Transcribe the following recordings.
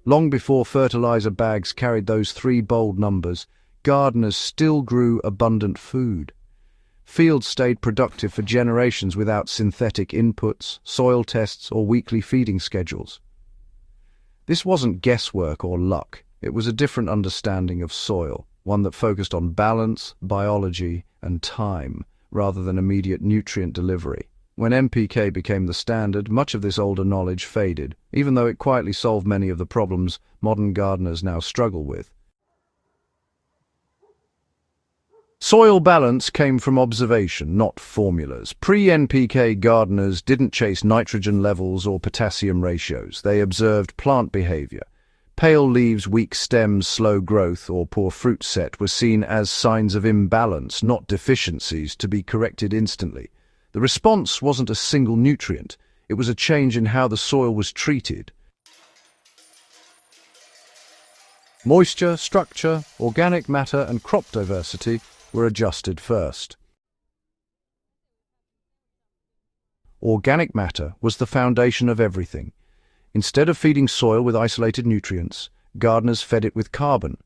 Long before fertilizer bags carried those three bold numbers, gardeners still grew abundant food. Fields stayed productive for generations without synthetic inputs, soil tests, or weekly feeding schedules. This wasn't guesswork or luck. It was a different understanding of soil, one that focused on balance, biology, and time, rather than immediate nutrient delivery. When NPK became the standard, much of this older knowledge faded, even though it quietly solved many of the problems modern gardeners now struggle with. Soil balance came from observation, not formulas. Pre-NPK gardeners didn't chase nitrogen levels or potassium ratios. They observed plant behavior. Pale leaves, weak stems, slow growth, or poor fruit set were seen as signs of imbalance, not deficiencies, to be corrected instantly. The response wasn't a single nutrient. It was a change in how the soil was treated. Moisture, structure, organic matter, and crop diversity were adjusted first. Organic matter was the foundation of everything. Instead of feeding soil with isolated nutrients, gardeners fed it with carbon,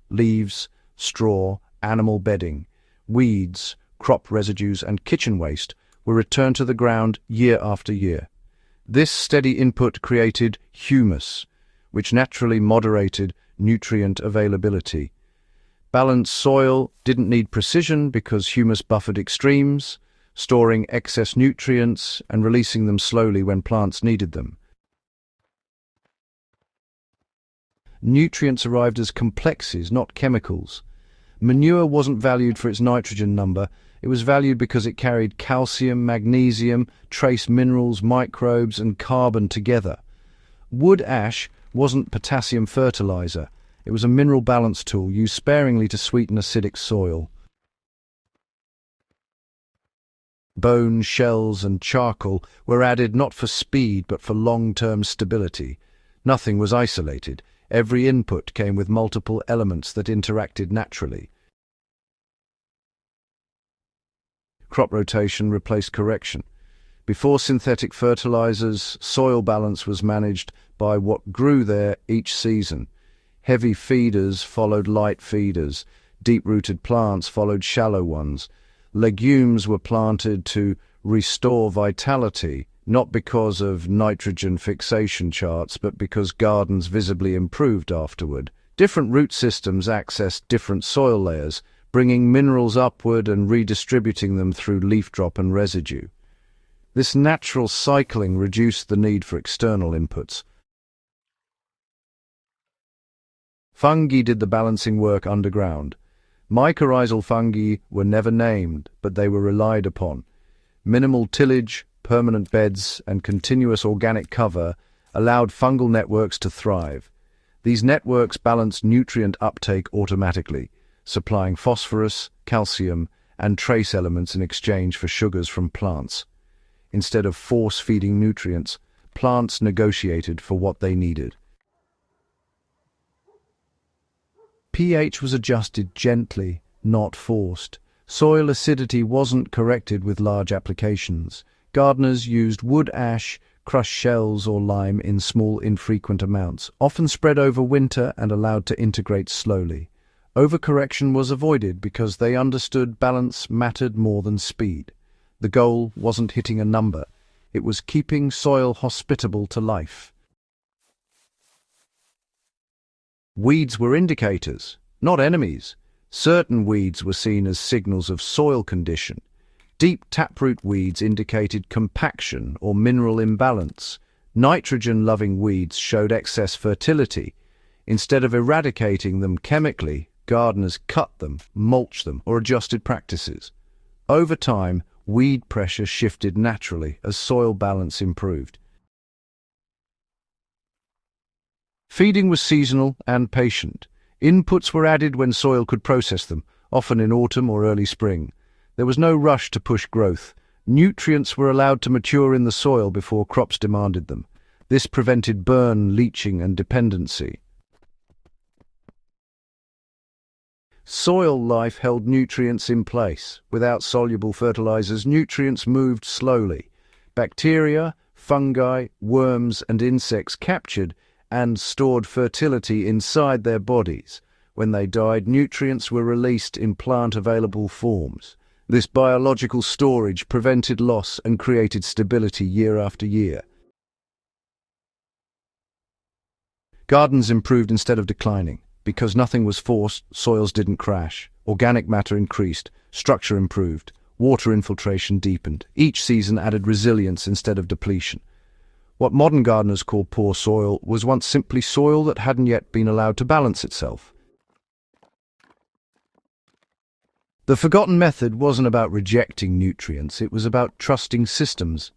leaves, straw, animal bedding, weeds, crop residues, and kitchen waste were returned to the ground year after year. This steady input created humus, which naturally moderated nutrient availability. Balanced soil didn't need precision because humus buffered extremes, storing excess nutrients and releasing them slowly when plants needed them. Nutrients arrived as complexes, not chemicals. Manure wasn't valued for its nitrogen number. It was valued because it carried calcium, magnesium, trace minerals, microbes, and carbon together. Wood ash wasn't potassium fertilizer. It was a mineral balance tool used sparingly to sweeten acidic soil. Bone, shells, and charcoal were added not for speed but for long-term stability. Nothing was isolated. Every input came with multiple elements that interacted naturally. Crop rotation replaced correction. Before synthetic fertilizers, soil balance was managed by what grew there each season. Heavy feeders followed light feeders. Deep-rooted plants followed shallow ones. Legumes were planted to restore vitality, not because of nitrogen fixation charts, but because gardens visibly improved afterward. Different root systems accessed different soil layers, bringing minerals upward and redistributing them through leaf drop and residue. This natural cycling reduced the need for external inputs. Fungi did the balancing work underground. Mycorrhizal fungi were never named, but they were relied upon. Minimal tillage, permanent beds, and continuous organic cover allowed fungal networks to thrive. These networks balanced nutrient uptake automatically, supplying phosphorus, calcium, and trace elements in exchange for sugars from plants. Instead of force-feeding nutrients, plants negotiated for what they needed. pH was adjusted gently, not forced. Soil acidity wasn't corrected with large applications. Gardeners used wood ash, crushed shells, or lime in small, infrequent amounts, often spread over winter and allowed to integrate slowly. Overcorrection was avoided because they understood balance mattered more than speed. The goal wasn't hitting a number. It was keeping soil hospitable to life. Weeds were indicators, not enemies. Certain weeds were seen as signals of soil condition. Deep taproot weeds indicated compaction or mineral imbalance. Nitrogen-loving weeds showed excess fertility. Instead of eradicating them chemically, gardeners cut them, mulched them, or adjusted practices. Over time, weed pressure shifted naturally as soil balance improved. Feeding was seasonal and patient. Inputs were added when soil could process them, often in autumn or early spring. There was no rush to push growth. Nutrients were allowed to mature in the soil before crops demanded them. This prevented burn, leaching, and dependency. Soil life held nutrients in place. Without soluble fertilizers, nutrients moved slowly. Bacteria, fungi, worms, and insects captured and stored fertility inside their bodies. When they died, nutrients were released in plant-available forms. This biological storage prevented loss and created stability year after year. Gardens improved instead of declining. Because nothing was forced, soils didn't crash. Organic matter increased, structure improved, water infiltration deepened. Each season added resilience instead of depletion. What modern gardeners call poor soil was once simply soil that hadn't yet been allowed to balance itself. The forgotten method wasn't about rejecting nutrients, it was about trusting systems.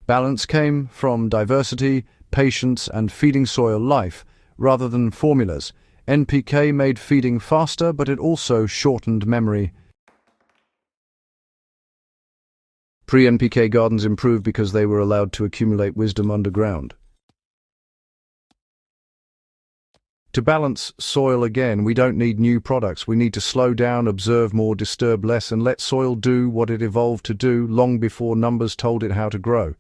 Balance came from diversity, patience, and feeding soil life, rather than formulas. NPK made feeding faster, but it also shortened memory. Pre-NPK gardens improved because they were allowed to accumulate wisdom underground. To balance soil again, we don't need new products. We need to slow down, observe more, disturb less, and let soil do what it evolved to do long before numbers told it how to grow.